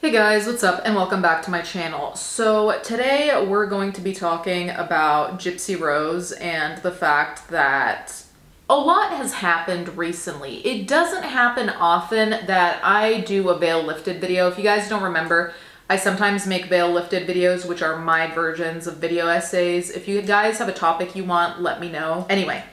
Hey guys, what's up and welcome back to my channel. So today we're going to be talking about Gypsy Rose and the fact that a lot has happened recently. It doesn't happen often that I do a veil lifted video. If you guys don't remember, I sometimes make veil lifted videos, which are my versions of video essays. If you guys have a topic you want, let me know. Anyway,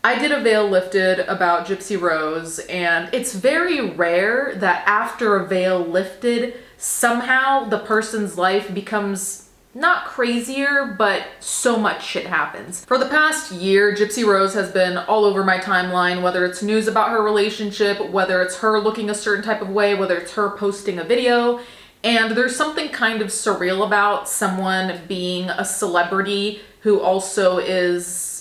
I did a veil lifted about Gypsy Rose, and it's very rare that after a veil lifted, somehow the person's life becomes not crazier, but so much shit happens. For the past year, Gypsy Rose has been all over my timeline, whether it's news about her relationship, whether it's her looking a certain type of way, whether it's her posting a video. And there's something kind of surreal about someone being a celebrity who also is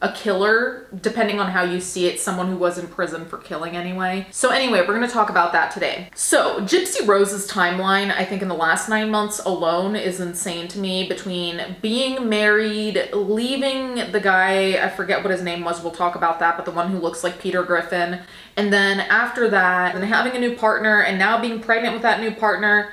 a killer, depending on how you see it, someone who was in prison for killing anyway. So anyway, we're gonna talk about that today. So Gypsy Rose's timeline, I think in the last 9 months alone, is insane to me. Between being married, leaving the guy, I forget what his name was, we'll talk about that, but the one who looks like Peter Griffin, and then after that, and having a new partner, and now being pregnant with that new partner.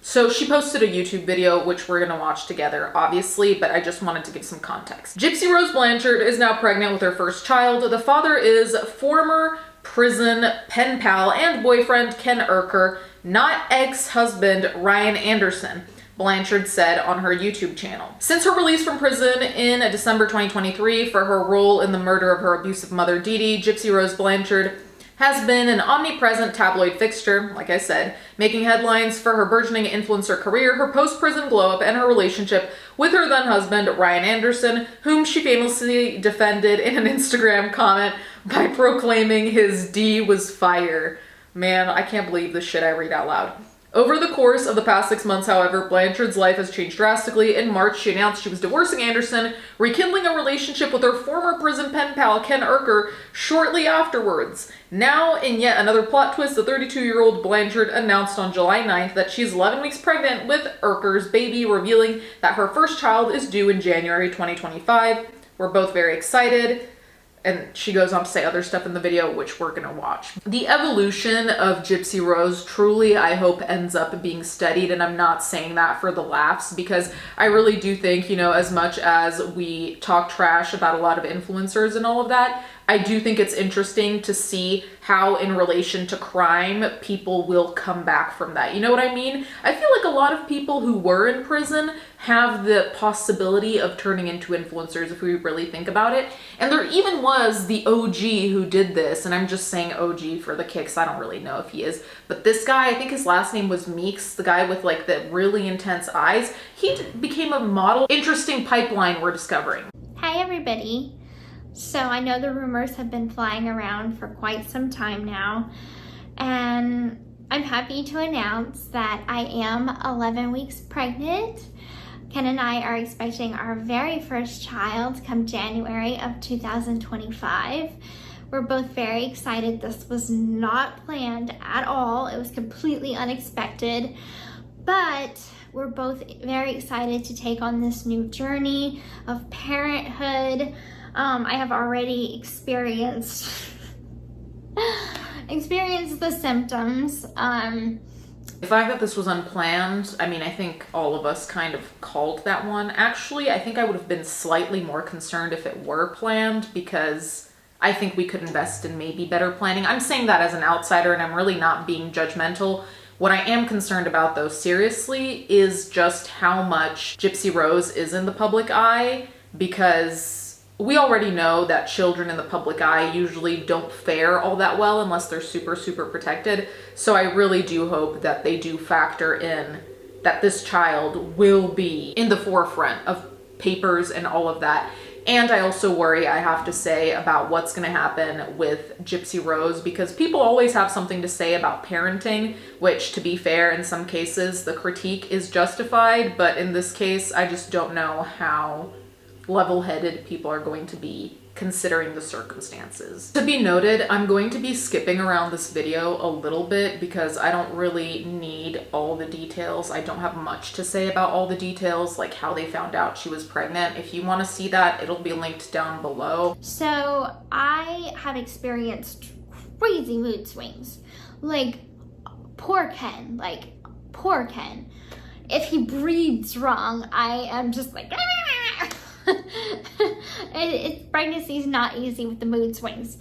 So she posted a YouTube video, which we're gonna watch together, obviously, but I just wanted to give some context. Gypsy Rose Blanchard is now pregnant with her first child. The father is former prison pen pal and boyfriend Ken Urker, not ex-husband Ryan Anderson, Blanchard said on her YouTube channel. Since her release from prison in December 2023 for her role in the murder of her abusive mother Dee Dee, Gypsy Rose Blanchard has been an omnipresent tabloid fixture, like I said, making headlines for her burgeoning influencer career, her post-prison glow-up, and her relationship with her then-husband, Ryan Anderson, whom she famously defended in an Instagram comment by proclaiming his D was fire. Man, I can't believe the shit I read out loud. Over the course of the past 6 months, however, Blanchard's life has changed drastically. In March, she announced she was divorcing Anderson, rekindling a relationship with her former prison pen pal, Ken Urker, shortly afterwards. Now, in yet another plot twist, the 32-year-old Blanchard announced on July 9th that she's 11 weeks pregnant with Urker's baby, revealing that her first child is due in January 2025. We're both very excited. And she goes on to say other stuff in the video, which we're gonna watch. The evolution of Gypsy Rose truly, I hope, ends up being studied, and I'm not saying that for the laughs, because I really do think, you know, as much as we talk trash about a lot of influencers and all of that, I do think it's interesting to see how, in relation to crime, people will come back from that. You know what I mean? I feel like a lot of people who were in prison have the possibility of turning into influencers if we really think about it. And there even was the OG who did this, and I'm just saying OG for the kicks. I don't really know if he is. But this guy, I think his last name was Meeks, the guy with like the really intense eyes. He became a model. Interesting pipeline we're discovering. Hi everybody. So I know the rumors have been flying around for quite some time now, and I'm happy to announce that I am 11 weeks pregnant. Ken and I are expecting our very first child come January of 2025. We're both very excited. This was not planned at all. It was completely unexpected, but we're both very excited to take on this new journey of parenthood. I have already experienced the symptoms. The fact that this was unplanned, I mean, I think all of us kind of called that one. Actually, I think I would have been slightly more concerned if it were planned, because I think we could invest in maybe better planning. I'm saying that as an outsider, and I'm really not being judgmental. What I am concerned about, though, seriously, is just how much Gypsy Rose is in the public eye, because we already know that children in the public eye usually don't fare all that well unless they're super, super protected. So I really do hope that they do factor in that this child will be in the forefront of papers and all of that. And I also worry, I have to say, about what's gonna happen with Gypsy Rose, because people always have something to say about parenting, which, to be fair, in some cases the critique is justified, but in this case, I just don't know how level-headed people are going to be considering the circumstances. To be noted, I'm going to be skipping around this video a little bit because I don't really need all the details. I don't have much to say about all the details, like how they found out she was pregnant. If you want to see that, it'll be linked down below. So I have experienced crazy mood swings, like poor Ken, like, poor Ken. If he breathes wrong, I am just like, pregnancy is not easy with the mood swings.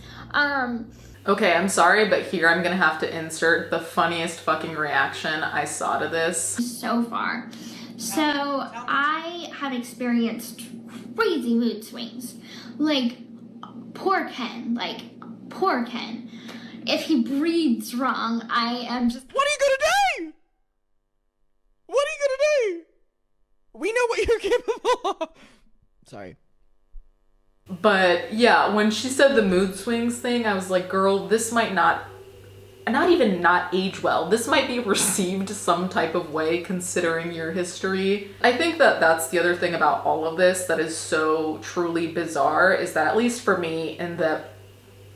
Okay, I'm sorry, but here I'm gonna have to insert the funniest fucking reaction I saw to this. So far. So I have experienced crazy mood swings. Like, poor Ken, like, poor Ken. If he breathes wrong, I am just, what are you gonna do? What are you gonna do? We know what you're capable of. Sorry. But yeah, when she said the mood swings thing, I was like, girl, this might not even not age well. This might be received some type of way considering your history. I think that that's the other thing about all of this that is so truly bizarre, is that at least for me, in the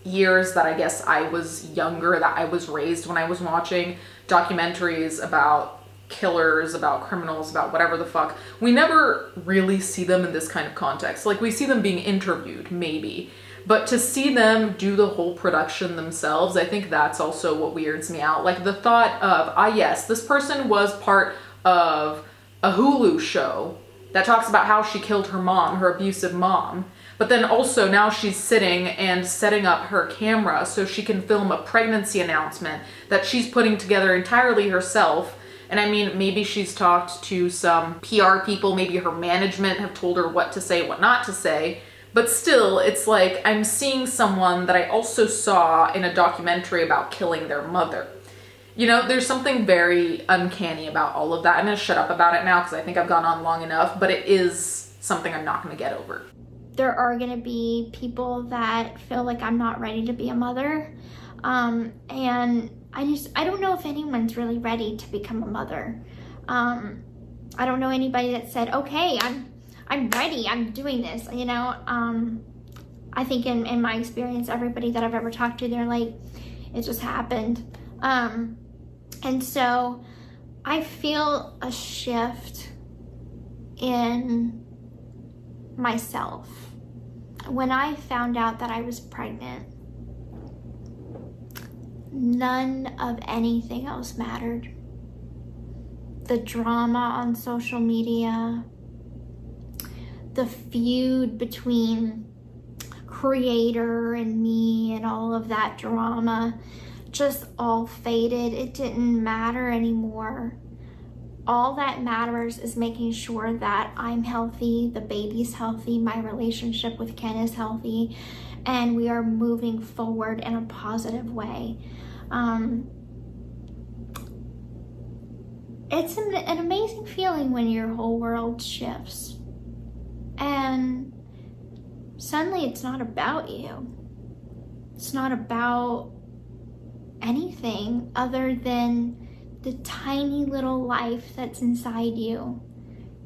years that I guess I was younger, that I was raised when I was watching documentaries about killers, about criminals, about whatever the fuck, we never really see them in this kind of context. Like, we see them being interviewed, maybe, but to see them do the whole production themselves, I think that's also what weirds me out. Like, the thought of, yes, this person was part of a Hulu show that talks about how she killed her mom, her abusive mom, but then also now she's sitting and setting up her camera so she can film a pregnancy announcement that she's putting together entirely herself. And I mean, maybe she's talked to some PR people, maybe her management have told her what to say, what not to say, but still, it's like I'm seeing someone that I also saw in a documentary about killing their mother. You know, there's something very uncanny about all of that. I'm gonna shut up about it now because I think I've gone on long enough, but it is something I'm not gonna get over. there are gonna be people that feel like I'm not ready to be a mother. And I don't know if anyone's really ready to become a mother. I don't know anybody that said, okay, I'm ready, I'm doing this, you know. I think in my experience, everybody that I've ever talked to, they're like, it just happened. And so I feel a shift in myself. When I found out that I was pregnant, none of anything else mattered. The drama on social media, the feud between creator and me and all of that drama just all faded. It didn't matter anymore. All that matters is making sure that I'm healthy, the baby's healthy, my relationship with Ken is healthy, and we are moving forward in a positive way. It's an amazing feeling when your whole world shifts. And suddenly it's not about you. It's not about anything other than the tiny little life that's inside you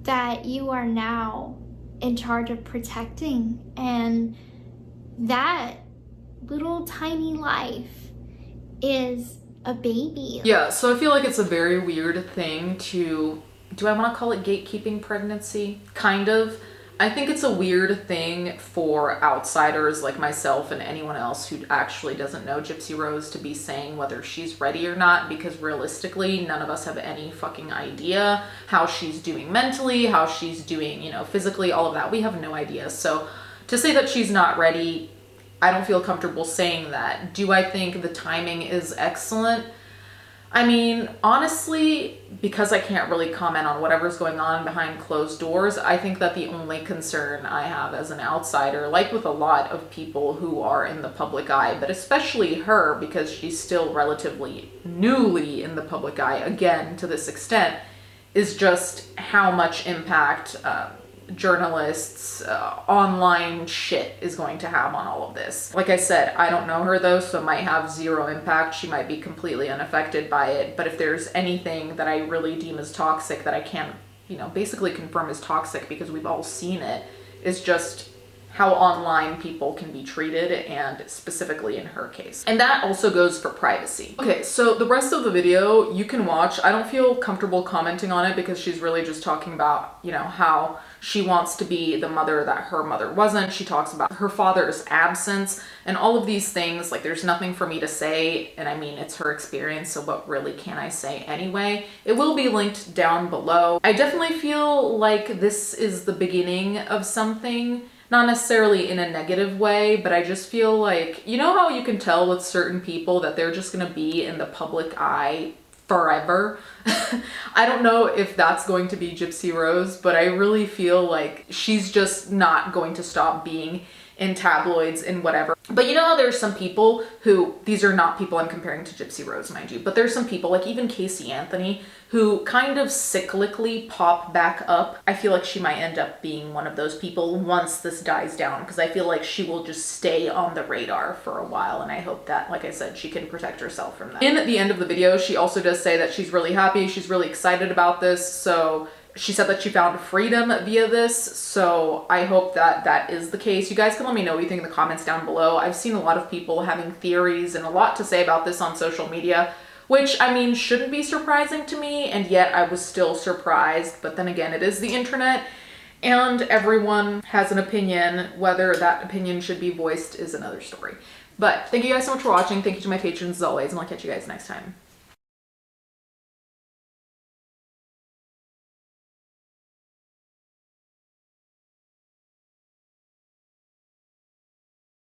that you are now in charge of protecting. And that little tiny life is a baby. Yeah, so I feel like it's a very weird thing to, do I want to call it gatekeeping pregnancy? Kind of. I think it's a weird thing for outsiders like myself and anyone else who actually doesn't know Gypsy Rose to be saying whether she's ready or not, because realistically, none of us have any fucking idea how she's doing mentally, how she's doing, physically, all of that. We have no idea. So to say that she's not ready, I don't feel comfortable saying that. Do I think the timing is excellent? I mean, honestly, because I can't really comment on whatever's going on behind closed doors, I think that the only concern I have as an outsider, like with a lot of people who are in the public eye, but especially her, because she's still relatively newly in the public eye, again, to this extent, is just how much impact journalists, online shit is going to have on all of this. Like I said, I don't know her though, so it might have zero impact. She might be completely unaffected by it. But if there's anything that I really deem as toxic that I can't, basically confirm is toxic because we've all seen it, is just how online people can be treated, and specifically in her case. And that also goes for privacy. Okay, so the rest of the video you can watch. I don't feel comfortable commenting on it because she's really just talking about, you know, how she wants to be the mother that her mother wasn't. She talks about her father's absence and all of these things. Like, there's nothing for me to say, and I mean, it's her experience, so what really can I say anyway? It will be linked down below. I definitely feel like this is the beginning of something. Not necessarily in a negative way, but I just feel like, you know how you can tell with certain people that they're just gonna be in the public eye forever? I don't know if that's going to be Gypsy Rose, but I really feel like she's just not going to stop being in tabloids and whatever. But you know how there's some people who, these are not people I'm comparing to Gypsy Rose, mind you, but there's some people like even Casey Anthony who kind of cyclically pop back up. I feel like she might end up being one of those people once this dies down, because I feel like she will just stay on the radar for a while, and I hope that, like I said, she can protect herself from that. In the end of the video, she also does say that she's really happy, she's really excited about this, so she said that she found freedom via this, so I hope that that is the case. You guys can let me know what you think in the comments down below. I've seen a lot of people having theories and a lot to say about this on social media, which, I mean, shouldn't be surprising to me, and yet I was still surprised. But then again, it is the internet, and everyone has an opinion. Whether that opinion should be voiced is another story. But thank you guys so much for watching. Thank you to my patrons as always, and I'll catch you guys next time.